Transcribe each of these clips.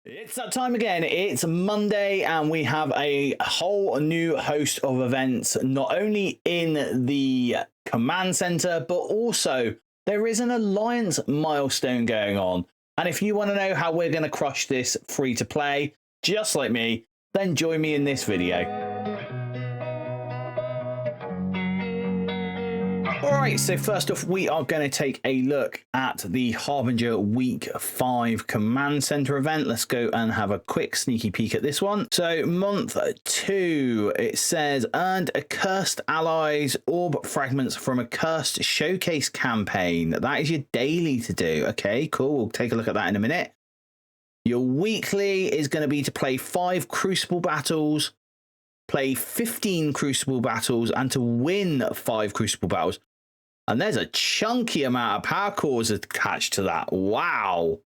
It's that time again. It's Monday, and we have a whole new host of events, not only in the command center, but also there is an alliance milestone going on. And if you want to know how we're going to crush this free to play, just like me, then join me in this video. Alright, so first off, we are going to take a look at the Harbinger Week 5 Command Center event. Let's go and have a quick sneaky peek at this one. So, month 2, it says, earned accursed allies orb fragments from a cursed showcase campaign. That is your daily to do. Okay, cool. We'll take a look at that in a minute. Your weekly is going to be to play 5 Crucible battles, play 15 Crucible battles, and to win 5 Crucible battles. And there's a chunky amount of power cores attached to that. Wow.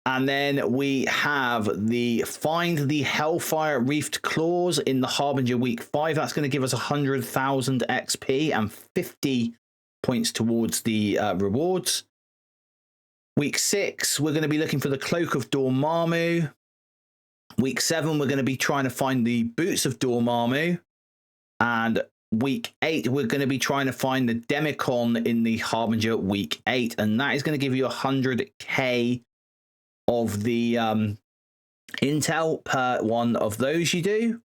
And then we have the find the Hellfire Reefed Claws in the Harbinger Week 5. That's going to give us 100,000 XP and 50 points towards the rewards. Week 6, we're going to be looking for the Cloak of Dormammu. Week 7, we're going to be trying to find the Boots of Dormammu. And Week 8, we're going to be trying to find the Demicon in the Harbinger Week 8. And that is going to give you 100k of the intel per one of those you do.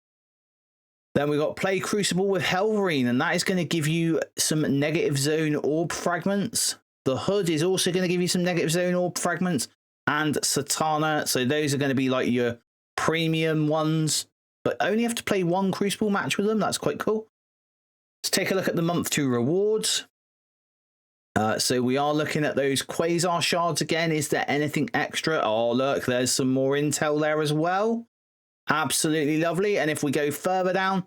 Then we've got Play Crucible with Helverine, and that is going to give you some negative zone orb fragments. The Hood is also going to give you some negative zone orb fragments. And Satana, so those are going to be like your premium ones, but only have to play 1 Crucible match with them. That's quite cool. Let's take a look at the month 2 rewards. So we are looking at those Quasar shards again. Is there anything extra? Oh, look, there's some more intel there as well. Absolutely lovely. And if we go further down,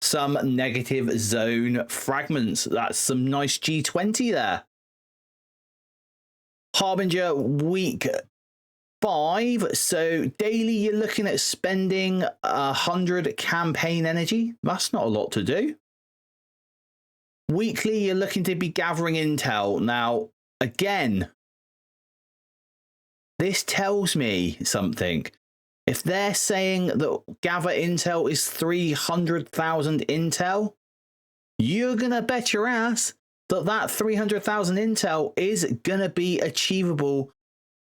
some negative zone fragments. That's some nice G20 there. Harbinger Week 5. So daily, you're looking at spending 100 campaign energy. That's not a lot to do. Weekly, you're looking to be gathering intel. Now, again, this tells me something. If they're saying that gather intel is 300,000 intel, you're going to bet your ass that that 300,000 intel is going to be achievable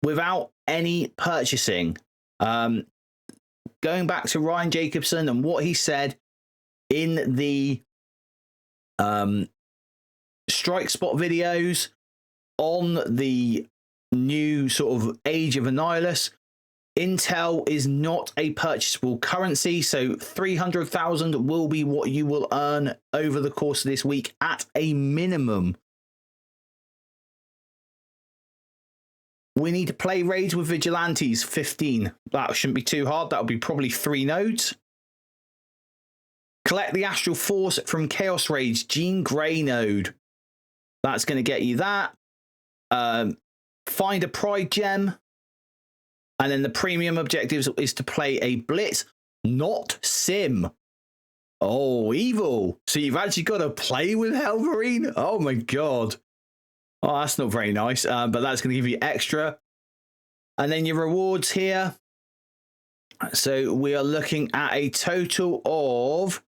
without any purchasing. Going back to Ryan Jacobson and what he said in the strike spot videos on the new sort of Age of Annihilus, intel is not a purchasable currency, so 300,000 will be what you will earn over the course of this week at a minimum. We need to play raids with vigilantes, 15. That shouldn't be too hard. That'll be probably 3 nodes. Collect the Astral Force from Chaos Raids, Jean Grey node. That's going to get you that. Find a Pride gem. And then the premium objectives is to play a Blitz, not Sim. Oh, evil. So you've actually got to play with Helverine? Oh my god. Oh, that's not very nice. But that's going to give you extra. And then your rewards here. So we are looking at a total of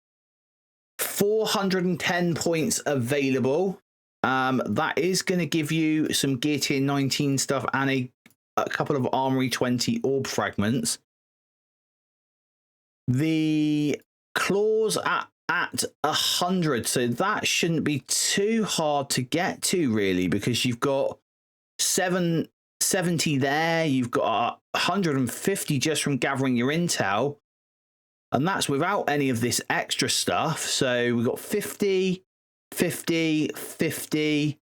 410 points available. That is going to give you some Gear Tier 19 stuff and a couple of Armory 20 orb fragments. The claws are at 100, so that shouldn't be too hard to get to, really, because you've got 770 there, you've got 150 just from gathering your intel, and that's without any of this extra stuff. So we've got 50, 50, 50,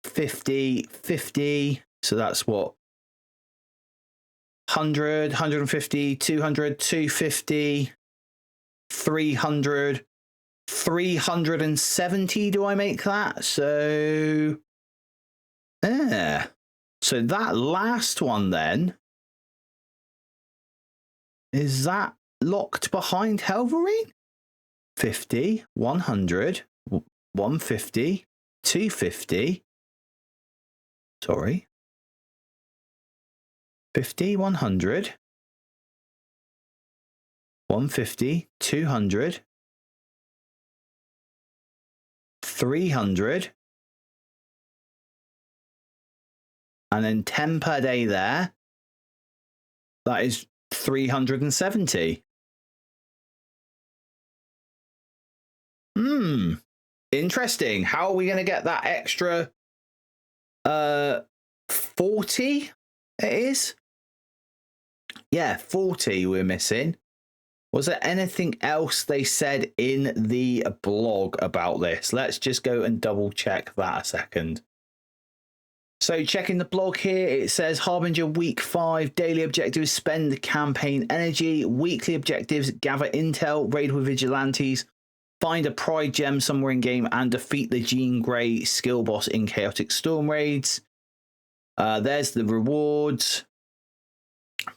50, 50. So that's what? 100, 150, 200, 250, 300, 370. Do I make that? So, yeah. So that last one then, is that locked behind Helverine? 50, 100, 150, 250. Sorry. 50, 100, 150, 200, 300, and then 10 per day there. That is 370. Interesting. How are we going to get that extra 40? It is? Yeah, 40 we're missing. Was there anything else they said in the blog about this? Let's just go and double check that a second. So checking the blog here, it says Harbinger Week 5, daily objectives, spend the campaign energy. Weekly objectives, gather intel, raid with vigilantes, find a pride gem somewhere in game, and defeat the Jean Grey skill boss in chaotic storm raids. There's the rewards.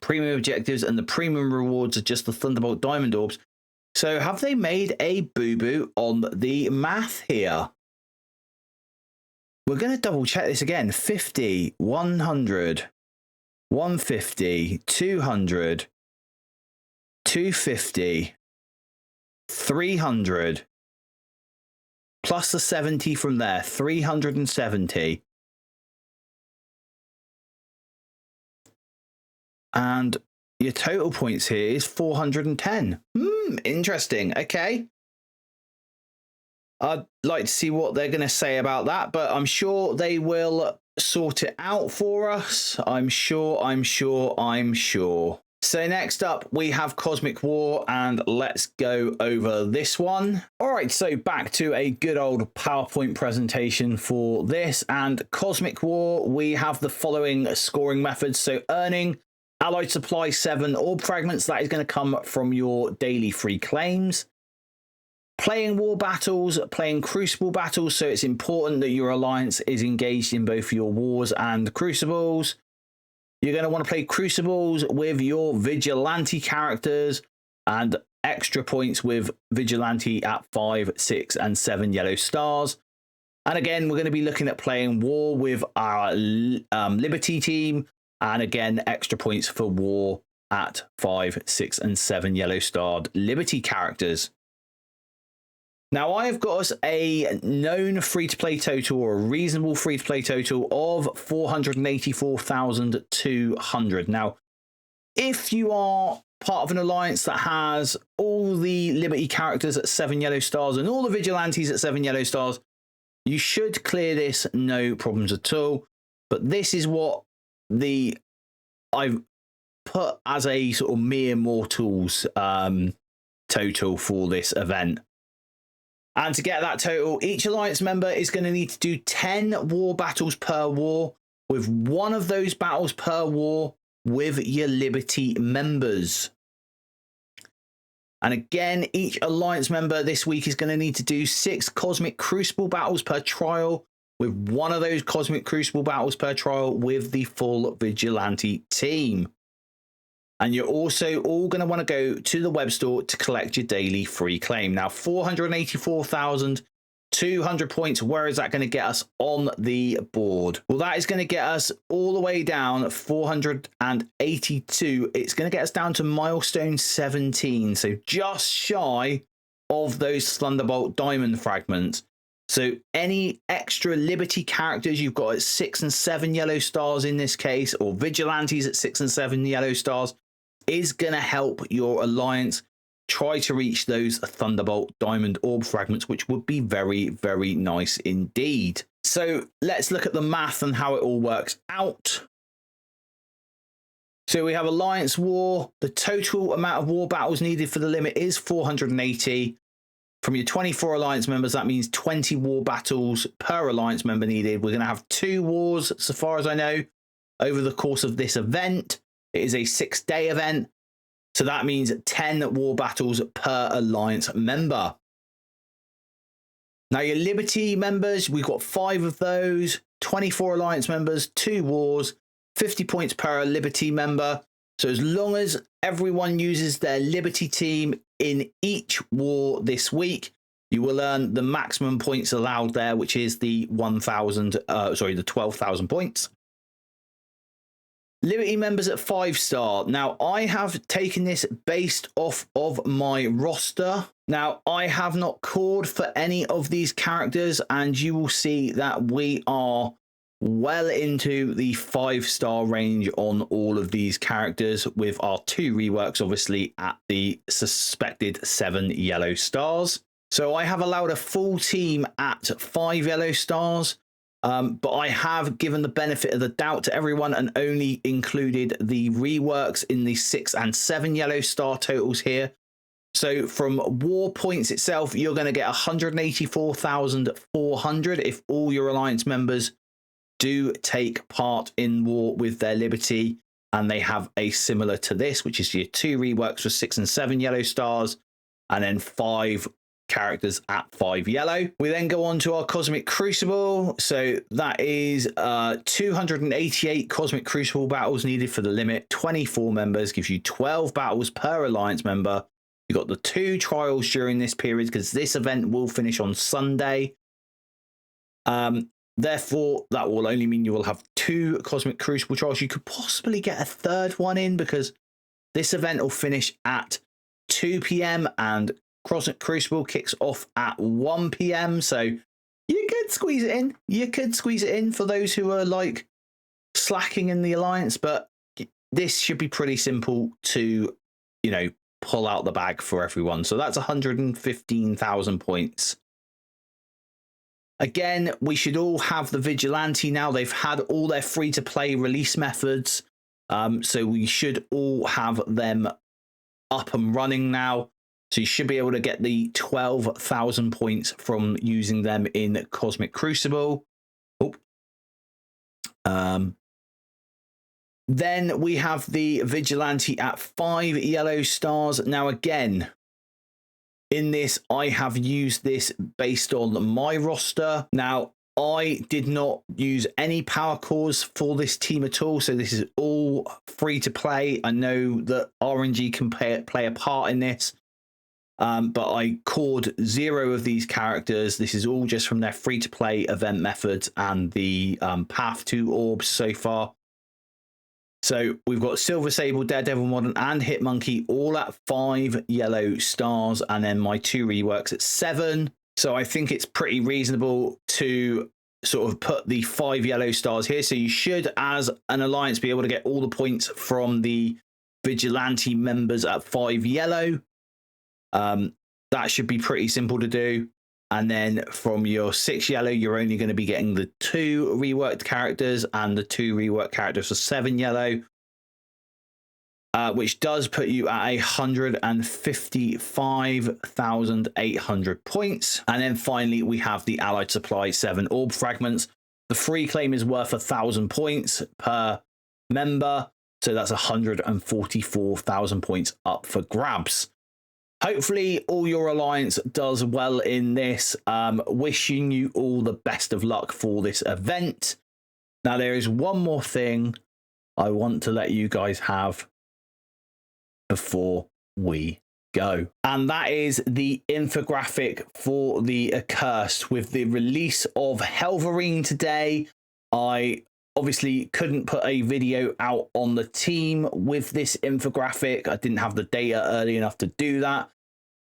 Premium objectives, and the premium rewards are just the Thunderbolt Diamond Orbs. So have they made a boo-boo on the math here? We're going to double check this again. 50, 100, 150, 200, 250, 300, plus the 70 from there, 370. And your total points here is 410. Interesting. Okay. I'd like to see what they're going to say about that, but I'm sure they will sort it out for us. I'm sure. So next up, we have Cosmic War, and let's go over this one. All right, so back to a good old PowerPoint presentation for this. And Cosmic War, we have the following scoring methods. So earning Allied Supply 7 orb fragments, that is going to come from your daily free claims. Playing war battles, playing crucible battles, so it's important that your alliance is engaged in both your wars and crucibles. You're going to want to play crucibles with your vigilante characters, and extra points with vigilante at 5, 6, and 7 yellow stars. And again, we're going to be looking at playing war with our Liberty team, and again, extra points for war at 5, 6, and 7 yellow starred Liberty characters. Now, I have got us a known free-to-play total, or a reasonable free-to-play total of 484,200. Now, if you are part of an alliance that has all the Liberty characters at 7 yellow stars and all the Vigilantes at 7 yellow stars, you should clear this no problems at all. But this is what I've put as a sort of mere mortals total for this event. And to get that total, each alliance member is going to need to do 10 war battles per war, with one of those battles per war with your Liberty members. And again, each alliance member this week is going to need to do 6 Cosmic Crucible battles per trial, with one of those Cosmic Crucible battles per trial with the full Vigilante team. And you're also all going to want to go to the web store to collect your daily free claim. Now, 484,200 points. Where is that going to get us on the board? Well, that is going to get us all the way down 482. It's going to get us down to milestone 17. So just shy of those Thunderbolt Diamond fragments. So any extra Liberty characters you've got at 6 and 7 yellow stars in this case, or Vigilantes at 6 and 7 yellow stars, is going to help your alliance try to reach those Thunderbolt Diamond Orb fragments, which would be very, very nice indeed. So let's look at the math and how it all works out. So we have Alliance War. The total amount of war battles needed for the limit is 480. From your 24 alliance members, that means 20 war battles per alliance member needed. We're going to have 2 wars, so far as I know, over the course of this event. It is a 6-day event, so that means 10 war battles per alliance member. Now, your Liberty members, we've got 5 of those, 24 alliance members, 2 wars, 50 points per Liberty member. So as long as everyone uses their Liberty team in each war this week, you will earn the maximum points allowed there, which is the 12,000 points. Liberty members at 5-star. Now, I have taken this based off of my roster. Now, I have not called for any of these characters, and you will see that we are well into the 5-star range on all of these characters, with our 2 reworks obviously at the suspected 7 yellow stars. So I have allowed a full team at 5 yellow stars. But I have given the benefit of the doubt to everyone and only included the reworks in the 6 and 7 yellow star totals here. So from war points itself, you're going to get 184,400 if all your alliance members do take part in war with their liberty, and they have a similar to this, which is your 2 reworks for 6 and 7 yellow stars, and then 5 characters at 5 yellow. We then go on to our Cosmic Crucible. So that is 288 Cosmic Crucible battles needed for the limit. 24 members gives you 12 battles per alliance member. You got the 2 trials during this period because this event will finish on Sunday. Therefore, that will only mean you will have 2 Cosmic Crucible trials. You could possibly get a 3rd one in because this event will finish at 2 p.m. and Cosmic Crucible kicks off at 1 p.m. So you could squeeze it in. You could squeeze it in for those who are like slacking in the alliance, but this should be pretty simple to, you know, pull out the bag for everyone. So that's 115,000 points. Again, we should all have the Vigilante now. They've had all their free-to-play release methods. So we should all have them up and running now. So you should be able to get the 12,000 points from using them in Cosmic Crucible. Then we have the Vigilante at 5 yellow stars. Now, again, in this, I have used this based on my roster. Now, I did not use any power cores for this team at all. So this is all free to play. I know that RNG can play a part in this. But I cored 0 of these characters. This is all just from their free to play event methods and the path to orbs so far. So we've got Silver Sable, Daredevil Modern, and Hitmonkey all at 5 yellow stars, and then my 2 reworks at 7. So I think it's pretty reasonable to sort of put the 5 yellow stars here. So you should, as an alliance, be able to get all the points from the Vigilante members at 5 yellow. That should be pretty simple to do. And then from your 6 yellow, you're only going to be getting the 2 reworked characters and the 2 reworked characters for 7 yellow, which does put you at 155,800 points. And then finally, we have the Allied Supply 7 orb fragments. The free claim is worth 1,000 points per member. So that's 144,000 points up for grabs. Hopefully all your alliance does well in this. Wishing you all the best of luck for this event. Now, there is one more thing I want to let you guys have before we go, and that is the infographic for the Accursed. With the release of Helverine today, I obviously couldn't put a video out on the team with this infographic. I didn't have the data early enough to do that,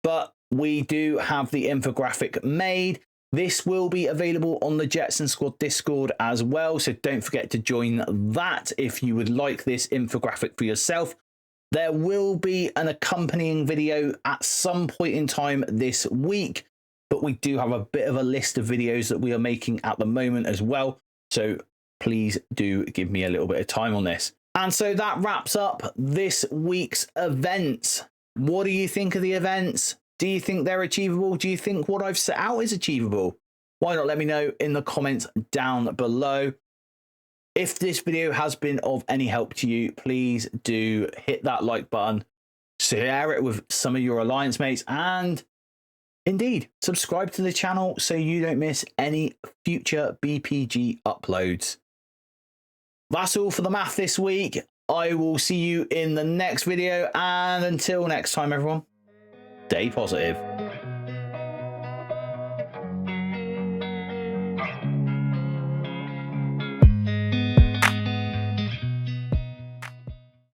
but we do have the infographic made. This will be available on the Jetson Squad Discord as well, so don't forget to join that if you would like this infographic for yourself. There will be an accompanying video at some point in time this week, but we do have a bit of a list of videos that we are making at the moment as well, so please do give me a little bit of time on this. And so that wraps up this week's events. What do you think of the events? Do you think they're achievable? Do you think what I've set out is achievable? Why not let me know in the comments down below. If this video has been of any help to you, please do hit that like button, share it with some of your alliance mates, and indeed subscribe to the channel so you don't miss any future BPG uploads. That's all for the math this week. I will see you in the next video, and until next time, everyone, stay positive.